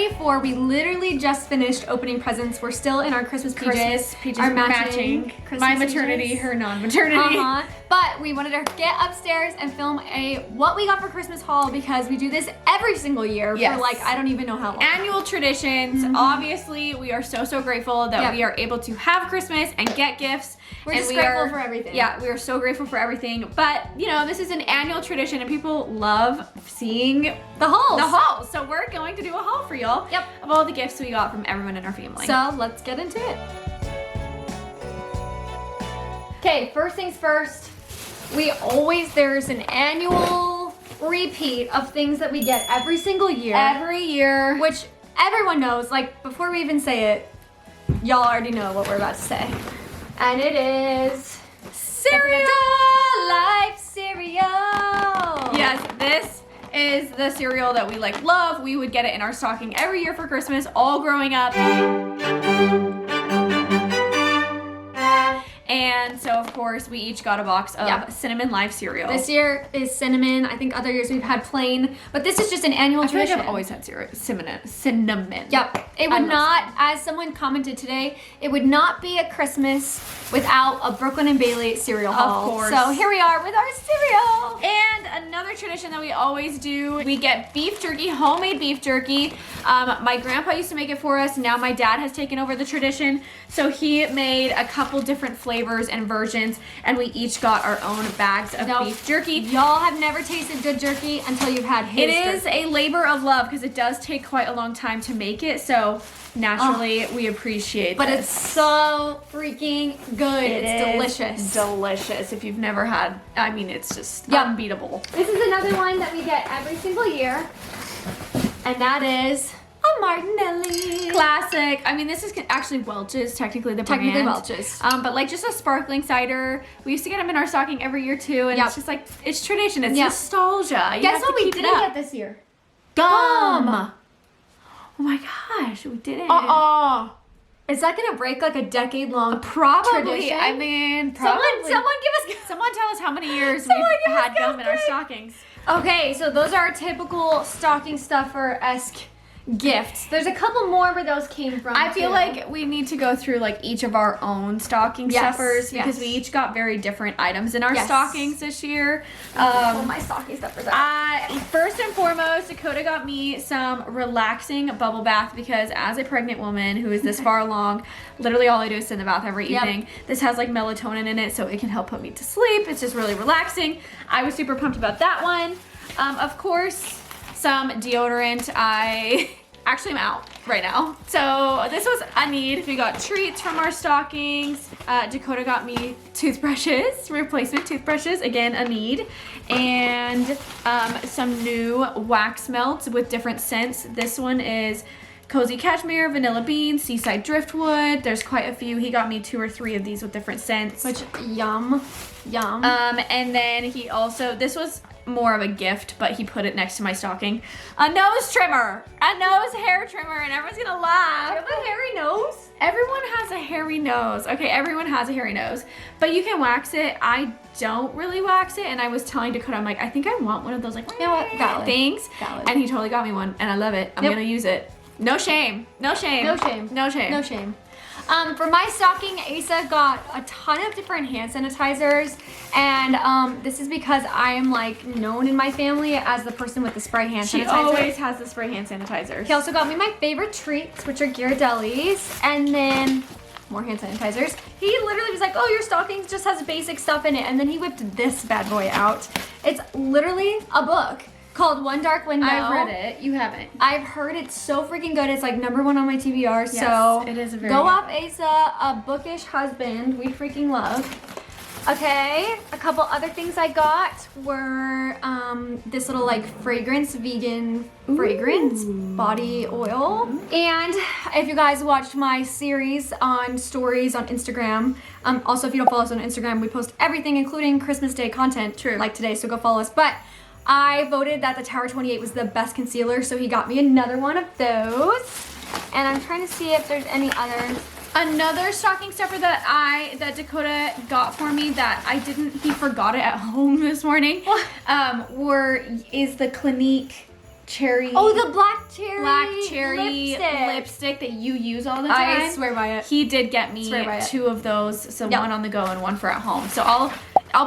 2024. We literally just finished opening presents. We're still in our Christmas PJs. Our matching. Christmas My maternity, PJs. her non-maternity. But we wanted to get upstairs and film a what we got for Christmas haul because we do this every single year for like, I don't even know how long. Annual traditions. Obviously, we are so grateful that we are able to have Christmas and get gifts. We're just grateful for everything. Yeah, we are so grateful for everything. But, you know, this is an annual tradition and people love seeing the hauls. So we're going to do a haul for y'all. Yep. Of all the gifts we got from everyone in our family. So let's get into it. Okay, first things first. There's an annual repeat of things that we get every single year. Every year. Which everyone knows, like before we even say it, y'all already know what we're about to say. And it is cereal! Life cereal! Yes, this is the cereal that we like love. We would get it in our stocking every year for Christmas, all growing up. And so, of course, we each got a box of Cinnamon Life cereal. This year is cinnamon. I think other years we've had plain, but this is just an annual tradition. Like I've always had cinnamon. Yep. It would not, as someone commented today, it would not be a Christmas without a Brooklyn and Bailey cereal haul. Of course. So here we are with our cereal. And another tradition that we always do, we get beef jerky, homemade beef jerky. My grandpa used to make it for us. Now my dad has taken over the tradition. So he made a couple different flavors and versions, and we each got our own bags of beef jerky. Y'all have never tasted good jerky until you've had his It is a labor of love because it does take quite a long time to make it. So naturally, we appreciate But this. it's so freaking good. It's delicious. Delicious. If you've never had, I mean, it's just unbeatable. This is another one that we get every single year, and that is a Martinelli. Classic. I mean, this is actually Welch's, technically the brand. Technically Welch's. But like just a sparkling cider. We used to get them in our stocking every year too, and it's just like, it's tradition. It's nostalgia. Guess what we didn't get this year? Gum. Oh my gosh, we didn't. Is that gonna break like a decade-long Probably. tradition? I mean, probably. Someone tell us how many years we've had gum in our stockings. Okay, so those are our typical stocking stuffer-esque gifts. There's a couple more where those came from. I feel like we need to go through like each of our own stocking stuffers because we each got very different items in our stockings this year. My stocking stuffers out. First and foremost, Dakota got me some relaxing bubble bath because as a pregnant woman who is this far along, literally all I do is sit in the bath every evening. This has like melatonin in it, so it can help put me to sleep. It's just really relaxing. I was super pumped about that one. Of course, some deodorant. Actually, I'm out right now. So this was a need. We got treats from our stockings. Dakota got me toothbrushes, replacement toothbrushes, again, a need. And some new wax melts with different scents. This one is Cozy Cashmere, Vanilla Bean, Seaside Driftwood. There's quite a few. He got me 2 or 3 of these with different scents. Which, yum. And then he also, this was more of a gift, but he put it next to my stocking. A nose trimmer, a nose hair trimmer, and everyone's gonna laugh. You have a hairy nose? Everyone has a hairy nose. Okay, everyone has a hairy nose, but you can wax it. I don't really wax it, and I was telling Dakota, I'm like, I think I want one of those like things. Valid. And he totally got me one, and I love it. I'm gonna use it. No shame. No shame. No shame. No shame. No shame. For my stocking, Asa got a ton of different hand sanitizers, and this is because I am like known in my family as the person with the spray hand sanitizer. She always has the spray hand sanitizer. He also got me my favorite treats, which are Ghirardelli's, and then more hand sanitizers. He literally was like, oh, your stocking just has basic stuff in it, and then he whipped this bad boy out. It's literally a book called One Dark Window. I've read it. You haven't. I've heard it's so freaking good. It's like #1 on my TBR. Yes, so it is a very go good. off Asa, a bookish husband. We freaking love. Okay, a couple other things I got were this little like fragrance, vegan fragrance, body oil. And if you guys watched my series on stories on Instagram, also if you don't follow us on Instagram, we post everything including Christmas Day content like today, so go follow us. But I voted that the Tower 28 was the best concealer, so he got me another one of those. And I'm trying to see if there's any others. Another stocking stuffer that Dakota got for me that he forgot it at home this morning, is the Clinique cherry. Oh, the black cherry lipstick that you use all the time. I swear by it. He did get me Swear by it. 2 of those, so one on the go and one for at home. So I'll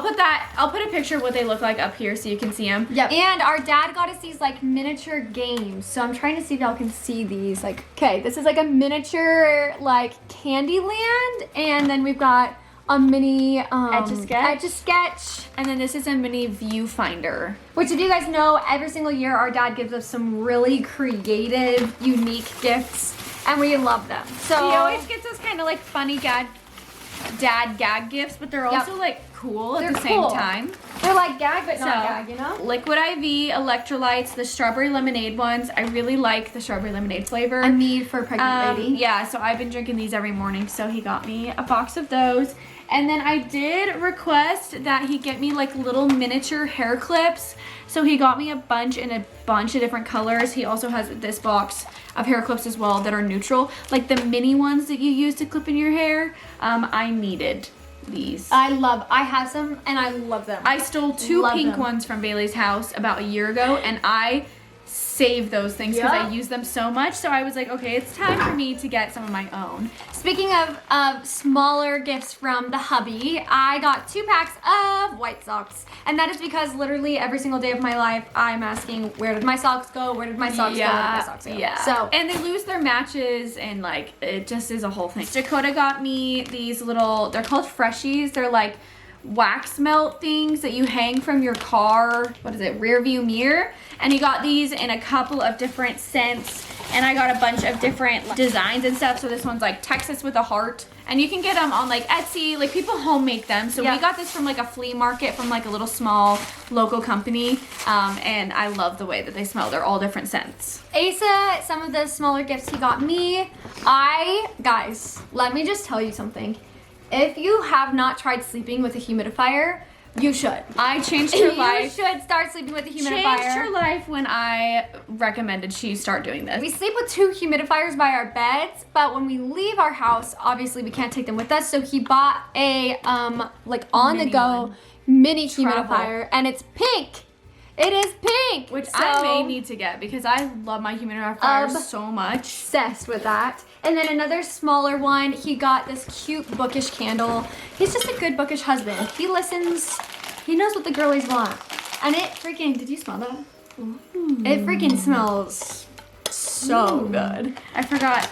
put a picture of what they look like up here so you can see them. Yep. And our dad got us these like miniature games. So I'm trying to see if y'all can see these. Like, okay, this is like a miniature like Candyland, and then we've got a mini Etch-a-Sketch. And then this is a mini viewfinder. Which, if you guys know, every single year our dad gives us some really creative, unique gifts, and we love them. So he always gets us kind of like funny dad gag gifts, but they're also like cool at the same time. They're like gag, but not gag, you know? Liquid IV, electrolytes, the strawberry lemonade ones. I really like the strawberry lemonade flavor. A need for a pregnant lady. Yeah, so I've been drinking these every morning, so he got me a box of those. And then I did request that he get me like little miniature hair clips. So he got me a bunch in a bunch of different colors. He also has this box of hair clips as well that are neutral. Like the mini ones that you use to clip in your hair. I needed these. I have some and I love them. I stole 2 pink ones from Bailey's house about a year ago, and I saved those things because I use them so much. So I was like, okay, it's time for me to get some of my own. Speaking of smaller gifts from the hubby, I got 2 packs of white socks. And that is because literally every single day of my life, I'm asking, where did my socks go? Where did my socks go? Where did my socks go? Yeah. So, and they lose their matches, and like, it just is a whole thing. Dakota got me these little, they're called Freshies. They're like wax melt things that you hang from your car, rear view mirror. And he got these in a couple of different scents, and I got a bunch of different designs and stuff. So this one's like Texas with a heart, and you can get them on like Etsy, like people home make them. So we got this from like a flea market from like a little small local company, and I love the way that they smell. They're all different scents. Asa, some of the smaller gifts he got me, guys, let me just tell you something. If you have not tried sleeping with a humidifier, you should. I changed her life. You should start sleeping with a humidifier. Changed her life when I recommended she start doing this. We sleep with 2 humidifiers by our beds, but when we leave our house, obviously we can't take them with us. So he bought a like on the go mini humidifier, and it's pink. It is pink, which I may need to get because I love my humidifier so much. Obsessed with that. And then another smaller one, he got this cute Bookish candle. He's just a good Bookish husband. He listens. He knows what the girlies want. And it freaking, did you smell that? Ooh. It freaking smells so good. I forgot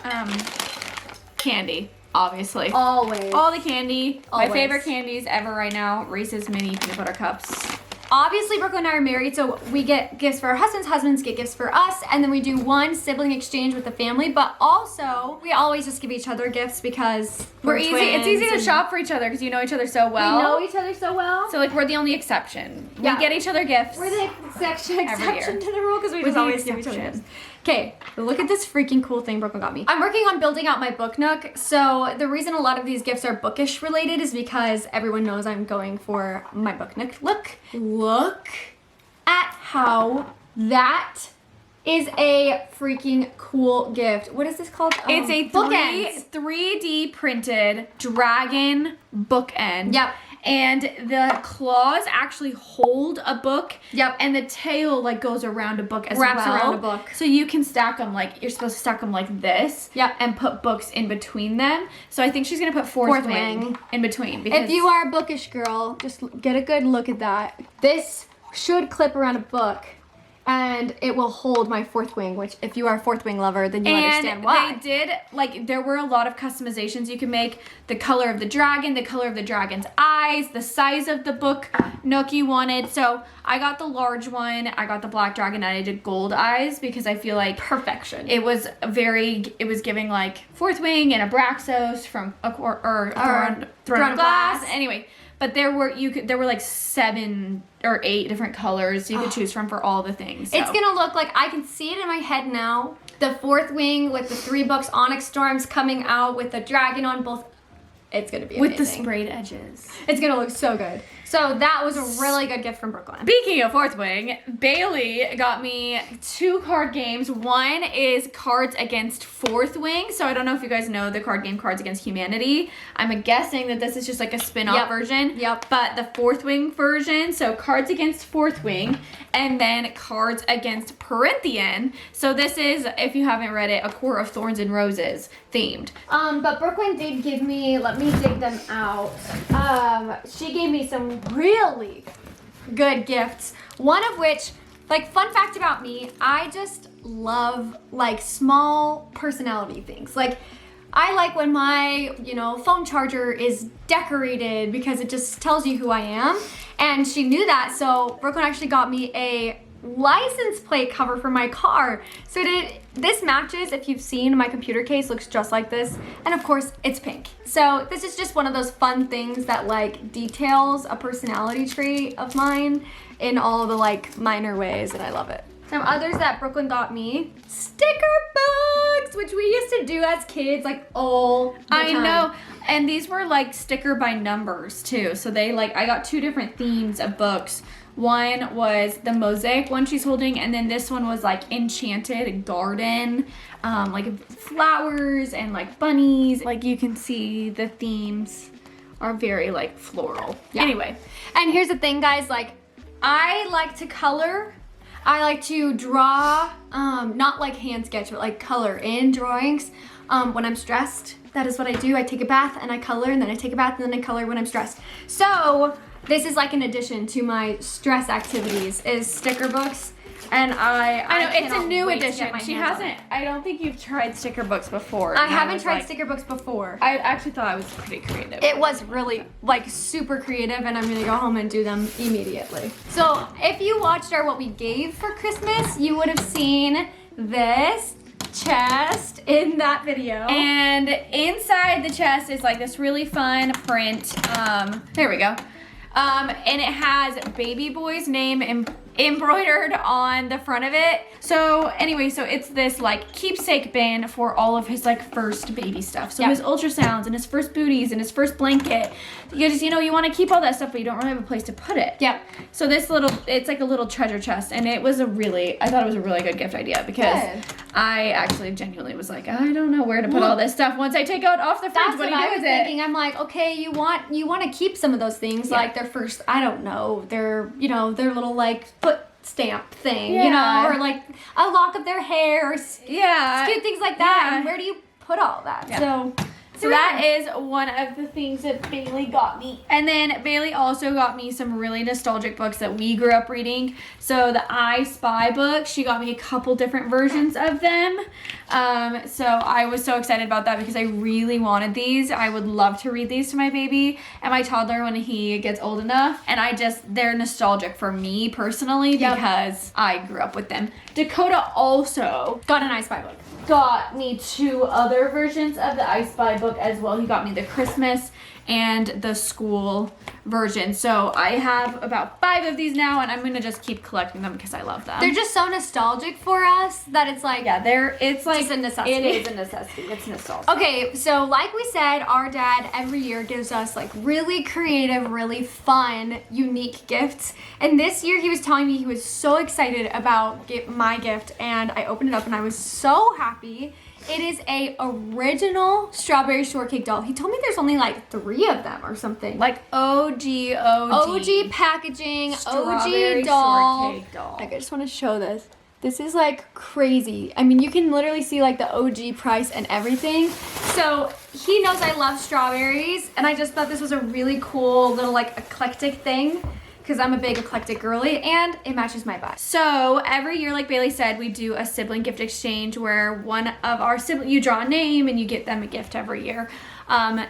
candy, obviously. Always. All the candy. Always. My favorite candies ever right now, Reese's mini peanut butter cups. Obviously, Brooke and I are married, so we get gifts for our husbands get gifts for us, and then we do one sibling exchange with the family, but also, we always just give each other gifts because we're easy. It's easy to shop for each other because you know each other so well. We know each other so well. So, like, we're the only exception. We get each other gifts. We're the exception to the rule because we just always give each other gifts. Okay, look at this freaking cool thing Brooklyn got me. I'm working on building out my book nook, so the reason a lot of these gifts are bookish related is because everyone knows I'm going for my book nook look. Look at how that is a freaking cool gift. What is this called? It's a 3D printed dragon bookend. Yep. And the claws actually hold a book. Yep. And the tail like goes around a book as well. Wraps around a book. So you can stack them like, you're supposed to stack them like this. Yep. And put books in between them. So I think she's going to put fourth wing in between. Because if you are a bookish girl, just get a good look at that. This should clip around a book. And it will hold my fourth wing, which if you are a fourth wing lover, then you understand why. They did, like, there were a lot of customizations you can make. The color of the dragon, the color of the dragon's eyes, the size of the book nook you wanted. So I got the large one. I got the black dragon, and I did gold eyes because I feel like perfection. It was giving like fourth wing and Abraxos from Throne of Glass. Anyway. But there were like 7 or 8 different colors you could choose from for all the things. So. It's gonna look like, I can see it in my head now. The fourth wing with the 3 books, Onyx Storms coming out with the dragon on both. It's gonna be amazing. With the sprayed edges. It's gonna look so good. So that was a really good gift from Brooklyn. Speaking of fourth wing, Bailey got me 2 card games. One is Cards Against Fourth Wing. So I don't know if you guys know the card game Cards Against Humanity. I'm guessing that this is just like a spin-off version. Yep. But the fourth wing version, so Cards Against Fourth Wing, and then Cards Against Perinthian. So this is, if you haven't read it, A Court of Thorns and Roses themed. But Brooklyn did give me, let me dig them out. She gave me some really good gifts. One of which, like, fun fact about me, I just love like small personality things. Like, I like when my, phone charger is decorated because it just tells you who I am. And she knew that, so Brooklyn actually got me a license plate cover for my car. So this matches, if you've seen my computer case, looks just like this, and of course it's pink. So this is just one of those fun things that like details a personality trait of mine in all the like minor ways, and I love it. Some others that Brooklyn got me, sticker books, which we used to do as kids like all the time. I know, and these were like sticker by numbers too. So they I got 2 different themes of books. One was the mosaic one she's holding, and then this one was like enchanted garden, like flowers and like bunnies. Like you can see the themes are very like floral. Yeah. Anyway, and here's the thing, guys, like I like to color. I like to draw, not like hand sketch, but like color in drawings when I'm stressed. That is what I do. I take a bath and I color, and then I take a bath and then I color when I'm stressed. So this is like an addition to my stress activities is sticker books. And I know it's a new wait to edition. get my She hands on hasn't. it. I don't think you've tried sticker books before. I haven't tried sticker books before. I actually thought I was pretty creative. It was really like super creative, and I'm gonna go home and do them immediately. So if you watched our what we gave for Christmas, you would have seen this chest in that video. And inside the chest is like this really fun print. There we go. And it has baby boy's name embroidered on the front of it. So anyway, so it's this like keepsake bin for all of his like first baby stuff. So his ultrasounds and his first booties and his first blanket. You just, you want to keep all that stuff, but you don't really have a place to put it. Yep. So it's like a little treasure chest, and I thought it was a really good gift idea because I actually genuinely was like, I don't know where to put all this stuff once I take it off the fridge. That's what do you what do I was with it? thinking. I'm like, okay, you want to keep some of those things, like their first, I don't know, their little like foot stamp thing, or like a lock of their hair, or cute things like that. And where do you put all that? So that is one of the things that Bailey got me. And then Bailey also got me some really nostalgic books that we grew up reading. So the I Spy book, she got me a couple different versions of them. So I was so excited about that because I really wanted these. I would love to read these to my baby and my toddler when he gets old enough. And they're nostalgic for me personally because I grew up with them. Dakota also got an I Spy book. Got me 2 other versions of the I Spy book as well. He got me the Christmas and the school version. So I have about 5 of these now, and I'm gonna just keep collecting them because I love them. They're just so nostalgic for us that it's like it's like just a necessity. It is a necessity. It's nostalgic. Okay, so like we said, our dad every year gives us like really creative, really fun, unique gifts. And this year he was telling me he was so excited about my gift, and I opened it up and I was so happy. It is a original strawberry shortcake doll. He told me there's only like 3 of them or something. Like OG packaging, strawberry OG doll. shortcake doll. Like, I just want to show this. This is like crazy. I mean, you can literally see like the OG price and everything. So he knows I love strawberries, and I just thought this was a really cool little like eclectic thing, because I'm a big eclectic girly, and it matches my vibe. So every year, like Bailey said, we do a sibling gift exchange where one of our siblings, you draw a name and you get them a gift every year.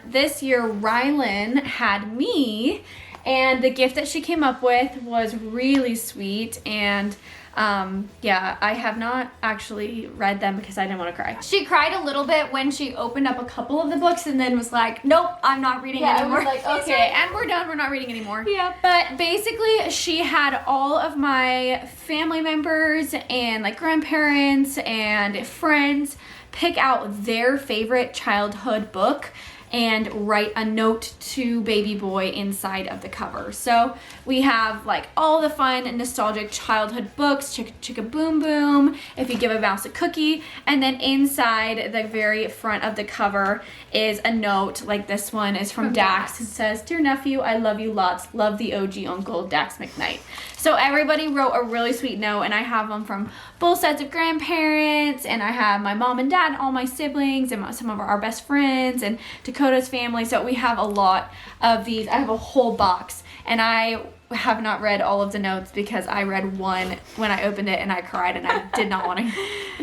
This year, Rylan had me, and the gift that she came up with was really sweet, and I have not actually read them because I didn't want to cry. She cried a little bit when she opened up a couple of the books and then was like, nope, I'm not reading anymore. I was like, okay, and we're done. We're not reading anymore. Yeah. But basically, she had all of my family members and like grandparents and friends pick out their favorite childhood book. and write a note to baby boy inside of the cover. So we have like all the fun and nostalgic childhood books, Chicka Chicka Boom Boom, If You Give a Mouse a Cookie, and then inside the very front of the cover is a note, like this one is from Dax. It says, "Dear nephew, I love you lots. Love the OG uncle, Dax McKnight." So everybody wrote a really sweet note, and I have them from both sets of grandparents, and I have my mom and dad and all my siblings and some of our best friends and Dakota's family. So we have a lot of these. I have a whole box, and I have not read all of the notes because I read one when I opened it and I cried, and I did not want to.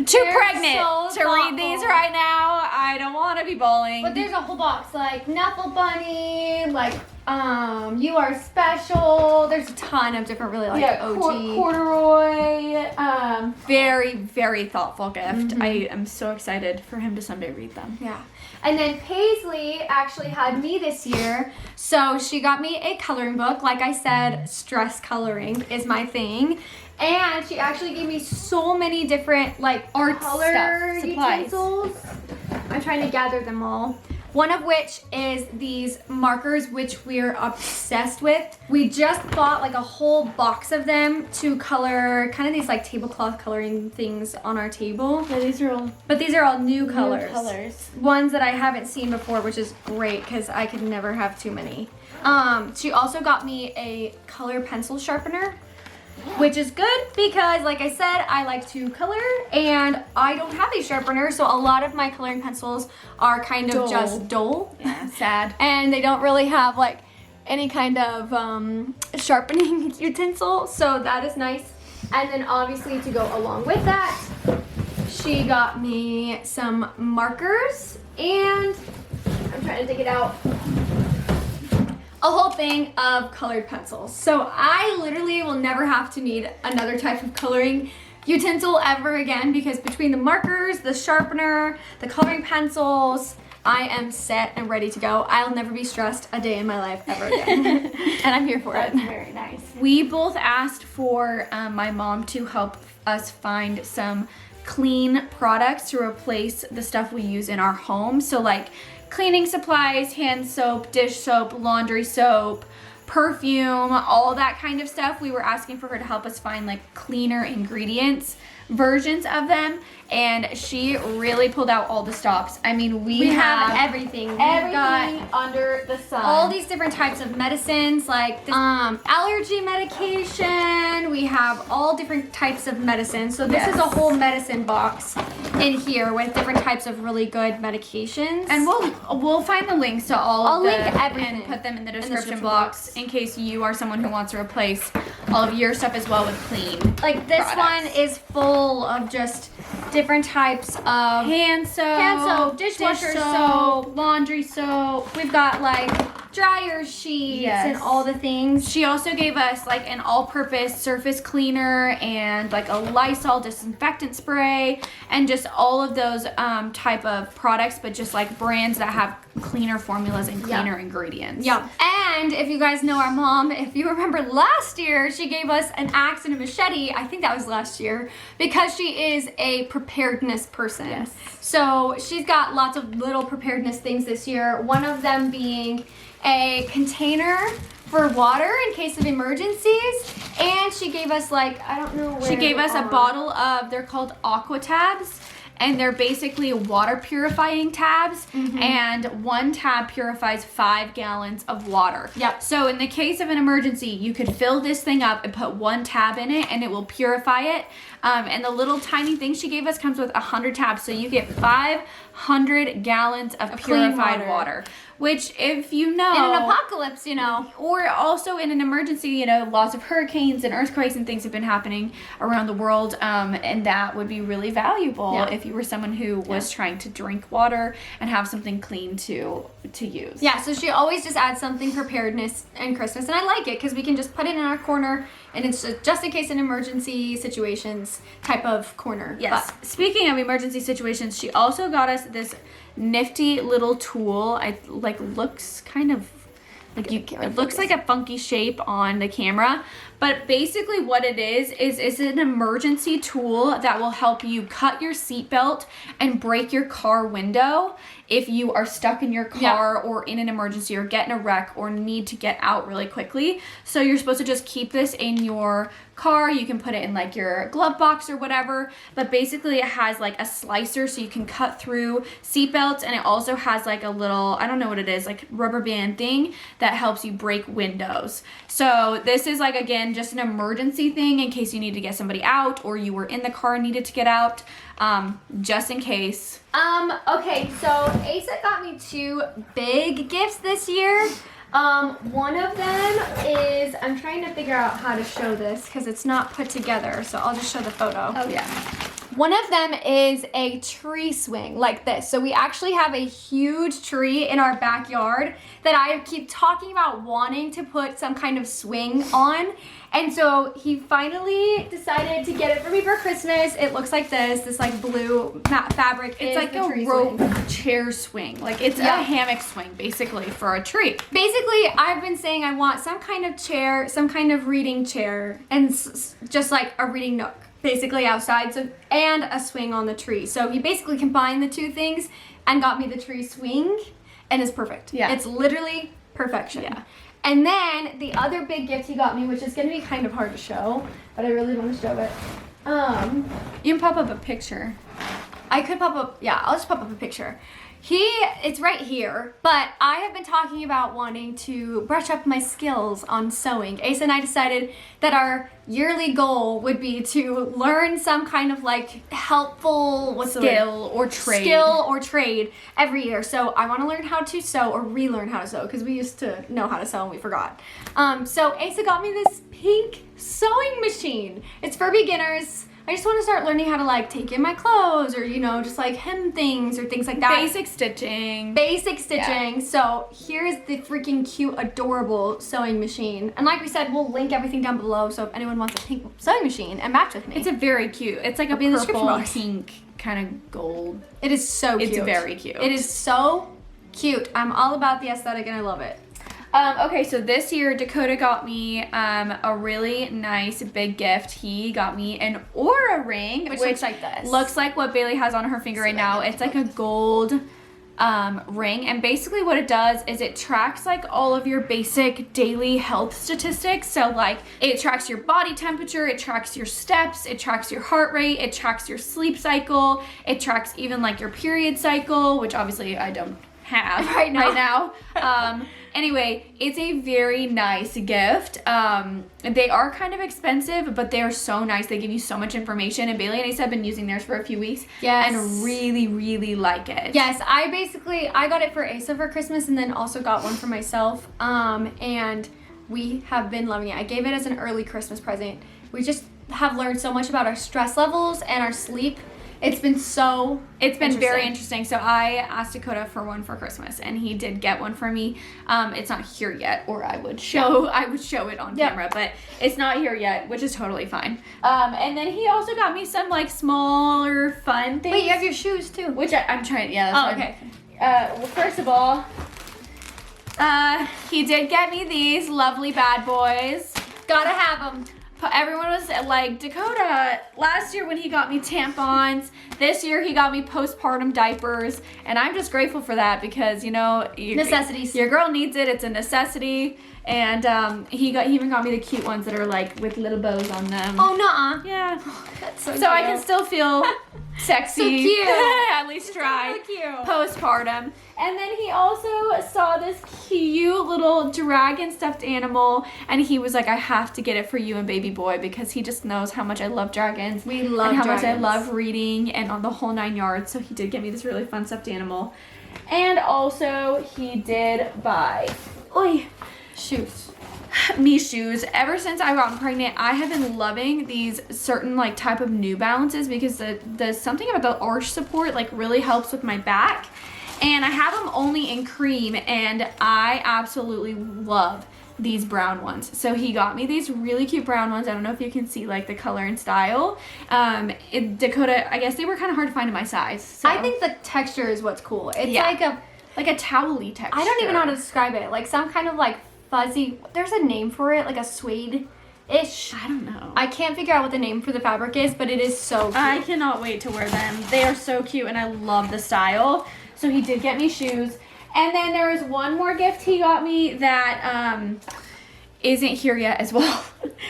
Too pregnant to read these right now. I don't want to be bawling. But there's a whole box, like Knuffle Bunny, like You Are Special. There's a ton of different really like OG. Corduroy. Very, very thoughtful gift. I am so excited for him to someday read them. Yeah. And then Paisley actually had me this year, so she got me a coloring book. Like I said, stress coloring is my thing. And she actually gave me so many different like art color utensils. I'm trying to gather them all. One of which is these markers, which we're obsessed with. We just bought like a whole box of them to color kind of these like tablecloth coloring things on our table. Yeah, these are all new colors. New colors. Ones that I haven't seen before, which is great because I could never have too many. She also got me a color pencil sharpener, which is good because, like I said, I like to color and I don't have a sharpener, so a lot of my coloring pencils are kind of just dull. Yeah, sad. And they don't really have like any kind of sharpening utensil, so that is nice. And then obviously to go along with that, she got me some markers and I'm trying to dig it out. A whole thing of colored pencils. So I literally will never have to need another type of coloring utensil ever again because between the markers, the sharpener, the coloring pencils, I am set and ready to go. I'll never be stressed a day in my life ever again. And I'm here for it. That's very nice. We both asked for my mom to help us find some clean products to replace the stuff we use in our home. So like cleaning supplies, hand soap, dish soap, laundry soap, perfume, all that kind of stuff. We were asking for her to help us find like cleaner ingredients versions of them, and she really pulled out all the stops. I mean, we have everything. We've everything got under the sun. all these different types of medicines, like this, allergy medication. We have all different types of medicine. So this is a whole medicine box in here with different types of really good medications. And we'll find the links to all I'll of them link everything and put them in the in the description description box box. in case you are someone who wants to replace all of your stuff as well with clean. Like this products. one is full of just different types of Hand soap, dishwasher dish soap. laundry soap. We've got like dryer sheets and all the things. She also gave us like an all-purpose surface cleaner and like a Lysol disinfectant spray and just all of those type of products, but just like brands that have cleaner formulas and cleaner ingredients. Yeah. And if you guys know our mom, if you remember last year, she gave us an axe and a machete. I think that was last year because she is a preparedness person. Yes. So she's got lots of little preparedness things this year. One of them being a container for water in case of emergencies. And she gave us like, I don't know where She gave they us a are. bottle of, they're called Aqua Tabs, and they're basically water purifying tabs, and one tab purifies 5 gallons of water. Yep. So in the case of an emergency, you could fill this thing up and put one tab in it and it will purify it. And the little tiny thing she gave us comes with 100 tabs, so you get 500 gallons of clean purified water. Which, if you know, In an apocalypse, you know. or also in an emergency, you know, lots of hurricanes and earthquakes and things have been happening around the world, and that would be really valuable if you were someone who was trying to drink water and have something clean to use. Yeah, so she always just adds something preparedness and Christmas, and I like it because we can just put it in our corner, and it's just in case in emergency situations type of corner. Yes. Speaking of emergency situations, she also got us this nifty little tool. Looks kind of Like it looks like a funky shape on the camera, but basically what it is it's an emergency tool that will help you cut your seatbelt and break your car window if you are stuck in your car or in an emergency or get in a wreck or need to get out really quickly. So you're supposed to just keep this in your car. You can put it in like your glove box or whatever, but basically it has like a slicer so you can cut through seatbelts, and it also has like a little, I don't know what it is, like rubber band thing that helps you break windows. So this is like, again, just an emergency thing in case you need to get somebody out or you were in the car and needed to get out, just in case. Okay, so Asa got me 2 big gifts this year. One of them is, I'm trying to figure out how to show this because it's not put together, so I'll just show the photo. Oh yeah. One of them is a tree swing like this. So we actually have a huge tree in our backyard that I keep talking about wanting to put some kind of swing on. And so he finally decided to get it for me for Christmas. It looks like this like blue matte fabric. It's like a rope chair swing. Like it's a hammock swing basically for a tree. Basically, I've been saying I want some kind of chair, some kind of reading chair, and just like a reading nook basically outside, so, and a swing on the tree. So he basically combined the 2 things and got me the tree swing, and it's perfect. Yeah. It's literally perfection. Yeah. And then the other big gift he got me, which is going to be kind of hard to show, but I really want to show it. You can pop up a picture. I could pop up, yeah, I'll just pop up a picture. It's right here, but I have been talking about wanting to brush up my skills on sewing. Asa and I decided that our yearly goal would be to learn some kind of like helpful skill or trade every year. So I want to learn how to sew or relearn how to sew because we used to know how to sew and we forgot. So Asa got me this pink sewing machine. It's for beginners. I just want to start learning how to like take in my clothes or, you know, just like hem things or things like that. Basic stitching. Yeah. So here's the freaking cute, adorable sewing machine. And like we said, we'll link everything down below. So if anyone wants a pink sewing machine and match with me. It's a very cute. It's like a purple, pink, kind of gold. It is so cute. It's very cute. It is so cute. I'm all about the aesthetic and I love it. Okay, so this year Dakota got me a really nice big gift. He got me an Aura ring, which looks like this. Looks like what Bailey has on her finger right now. It's like a gold ring, and basically what it does is it tracks like all of your basic daily health statistics. So like it tracks your body temperature, it tracks your steps, it tracks your heart rate, it tracks your sleep cycle, it tracks even like your period cycle, which obviously I don't have right now. Anyway, it's a very nice gift. They are kind of expensive, but they are so nice. They give you so much information, and Bailey and Ace have been using theirs for a few weeks. Yes. And really, really like it. Yes, I got it for Asa for Christmas and then also got one for myself. And we have been loving it. I gave it as an early Christmas present. We just have learned so much about our stress levels and our sleep. It's been very interesting. So I asked Dakota for one for Christmas, and he did get one for me. It's not here yet, or I would show it on camera, but it's not here yet, which is totally fine. And then he also got me some like smaller fun things. Wait, you have your shoes too. Which I'm trying. Yeah. That's okay. Well, first of all, he did get me these lovely bad boys. Gotta have them. Everyone was like, Dakota, last year when he got me tampons, this year he got me postpartum diapers, and I'm just grateful for that because, you know, necessities. Your girl needs it. It's a necessity. And he even got me the cute ones that are like with little bows on them. Oh, nuh-uh. Yeah. That's so cute. I can still feel sexy. So cute. At least try. So cute. Postpartum. And then he also saw this cute little dragon stuffed animal, and he was like, I have to get it for you and baby boy because he just knows how much I love dragons. We love and how dragons. much I love reading and on the whole 9 yards. So he did get me this really fun stuffed animal. And also he did buy shoes. Me shoes. Ever since I got pregnant, I have been loving these certain like type of New Balances because the something about the arch support like really helps with my back. And I have them only in cream, and I absolutely love these brown ones. So he got me these really cute brown ones. I don't know if you can see like the color and style. Dakota, I guess they were kind of hard to find in my size. So. I think the texture is what's cool. It's like a towel-y texture. I don't even know how to describe it. Like some kind of like fuzzy, there's a name for it, like a suede-ish. I don't know. I can't figure out what the name for the fabric is, but it is so cute. I cannot wait to wear them. They are so cute and I love the style. So he did get me shoes. And then there was one more gift he got me that isn't here yet as well.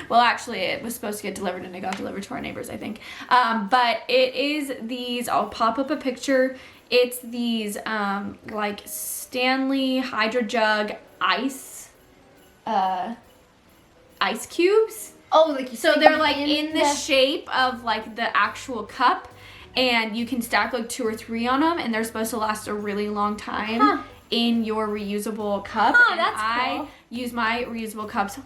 Well, actually, it was supposed to get delivered and it got delivered to our neighbors, I think. But it is these, I'll pop up a picture. It's these like Stanley Hydro Jug ice cubes. Oh, like you So they're like in the shape of like the actual cup, and you can stack like 2 or 3 on them, and they're supposed to last a really long time in your reusable cup. And that's I cool. use my reusable cups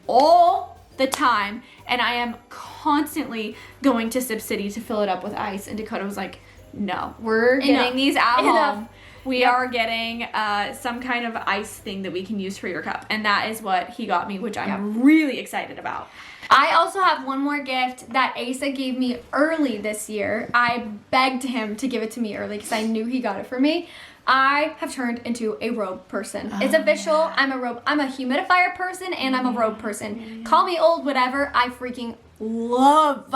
all the time, and I am constantly going to Sip City to fill it up with ice. And Dakota was like, "No, we're getting these at home. We are getting some kind of ice thing that we can use for your cup." And that is what he got me, which I'm really excited about. I also have one more gift that Asa gave me early this year. I begged him to give it to me early because I knew he got it for me. I have turned into a robe person. It's official. I'm a humidifier person and I'm a robe person. Call me old, whatever. I freaking love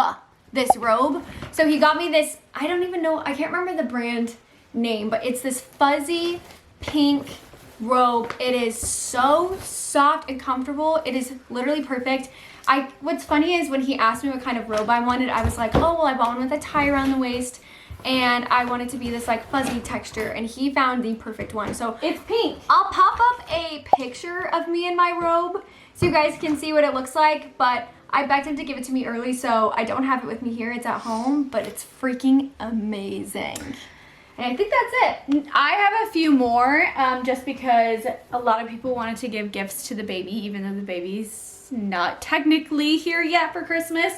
this robe. So he got me this, I don't even know, I can't remember the brand name, but it's this fuzzy pink robe. It is so soft and comfortable. It is literally perfect. What's funny is when he asked me what kind of robe I wanted, I was like, oh, well, I want one with a tie around the waist, and I want it to be this like fuzzy texture, and he found the perfect one. So It's pink. I'll pop up a picture of me in my robe so you guys can see what it looks like, but I begged him to give it to me early, so I don't have it with me here. It's at home, but it's freaking amazing. And I think that's it. I have a few more, just because a lot of people wanted to give gifts to the baby, even though the baby's not technically here yet for Christmas.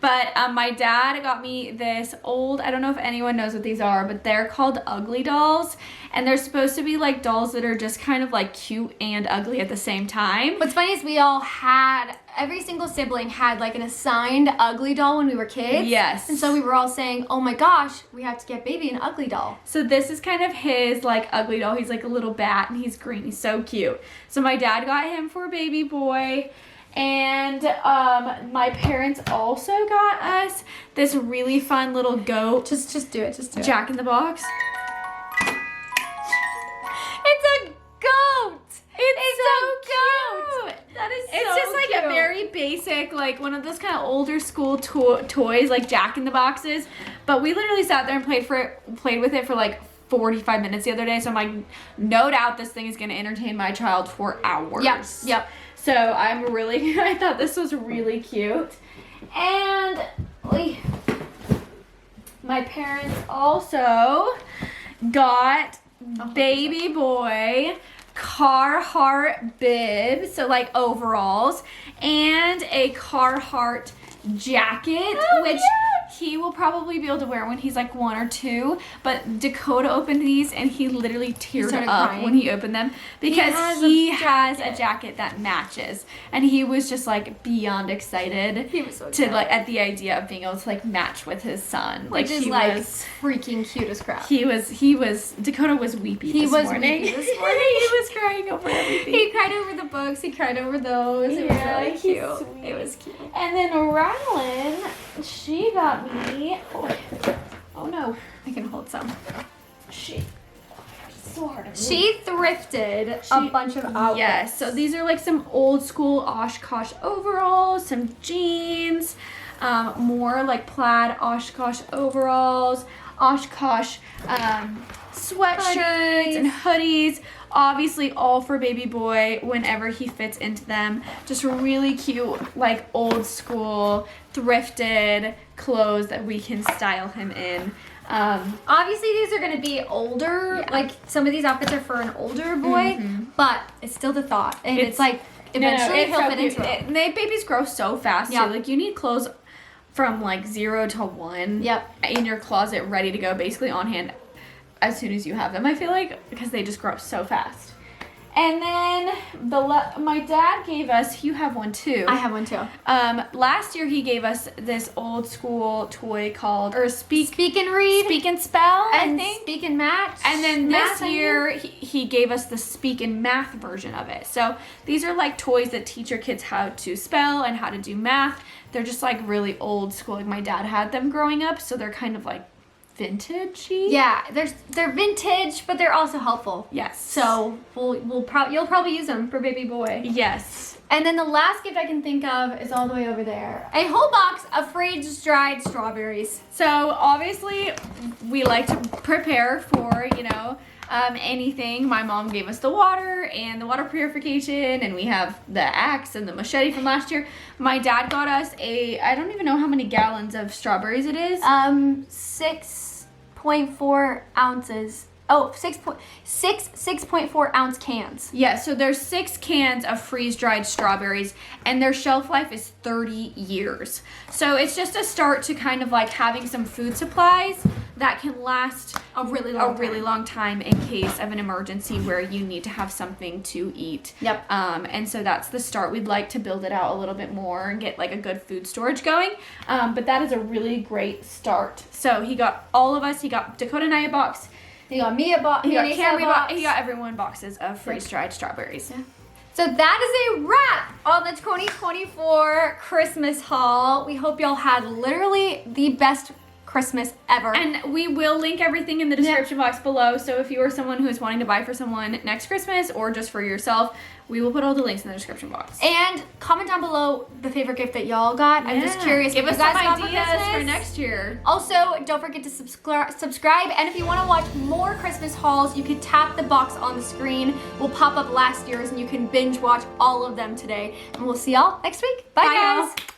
But my dad got me this old, I don't know if anyone knows what these are, but they're called Ugly dolls. And they're supposed to be like dolls that are just kind of like cute and ugly at the same time. What's funny is every single sibling had like an assigned ugly doll when we were kids. Yes. And so we were all saying, oh my gosh, we have to get baby an ugly doll. So this is kind of his like ugly doll. He's like a little bat and he's green. He's so cute. So my dad got him for a baby boy. And my parents also got us this really fun little goat. Just do it. Jack in the Box. It's a goat. It's so cute. That is so It's just like cute. a very basic, like one of those kind of older school toys, like Jack in the Boxes. But we literally sat there and played with it for like 45 minutes the other day. So I'm like, no doubt this thing is going to entertain my child for hours. Yep. So I thought this was really cute. And my parents also got baby boy Carhartt bibs, so like overalls, and a Carhartt jacket, which he will probably be able to wear when he's like 1 or 2. But Dakota opened these and he literally teared up crying when he opened them because he has a jacket that matches, and he was just like beyond excited. He was so to excited. like at the idea of being able to like match with his son, Which is he like was freaking cute as crap. he was Dakota was weepy He this was morning. weepy this morning. He was crying over everything. He cried over the books. He cried over those. It was really he's cute. sweet. It was cute. And then Rylan, she got me. Oh no, I can hold some. It's so hard to move. She thrifted a bunch of outfits. Yes, so these are like some old school Oshkosh overalls, some jeans, more like plaid Oshkosh overalls, Oshkosh sweatshirts and hoodies. Obviously all for baby boy whenever he fits into them. Just really cute, like old school, thrifted clothes that we can style him in. Obviously these are going to be older. Like some of these outfits are for an older boy, but it's still the thought. And it's like eventually he'll fit into it. Babies grow so fast too. Yeah. Like you need clothes from like 0 to 1 Yep. in your closet ready to go, basically on hand as soon as you have them, I feel like, because they just grow so fast. And then my dad gave us, you have one too. I have one too. Last year he gave us this old school toy called, Speak and Read. Speak and Spell, And I think. Speak and Match. And then Math, this year he gave us the Speak and Math version of it. So these are like toys that teach your kids how to spell and how to do math. They're just like really old school. Like my dad had them growing up, so they're kind of like vintage-y. Yeah, they're vintage, but they're also helpful. Yes. So you'll probably use them for baby boy. Yes. And then the last gift I can think of is all the way over there. A whole box of freeze-dried strawberries. So obviously we like to prepare for, anything. My mom gave us the water and the water purification, and we have the axe and the machete from last year. My dad got us I don't even know how many gallons of strawberries it is. 6.4 ounces. Oh, 6.4 ounce cans. Yeah, so there's 6 cans of freeze-dried strawberries, and their shelf life is 30 years. So it's just a start to kind of like having some food supplies that can last A really long time in case of an emergency where you need to have something to eat. Yep. And so that's the start. We'd like to build it out a little bit more and get like a good food storage going. But that is a really great start. So he got Dakota and I a box. He got me a box. He got Camry box. He got everyone boxes of freeze-dried strawberries. Yeah. So that is a wrap on the 2024 Christmas haul. We hope y'all had literally the best Christmas ever. And we will link everything in the description box below. So if you are someone who is wanting to buy for someone next Christmas or just for yourself, we will put all the links in the description box. And comment down below the favorite gift that y'all got. I'm just curious. Give us what you some guys got ideas for Christmas. next year. Also, don't forget to subscribe. And if you want to watch more Christmas hauls, you can tap the box on the screen. We'll pop up last year's and you can binge watch all of them today. And we'll see y'all next week. Bye guys. Y'all.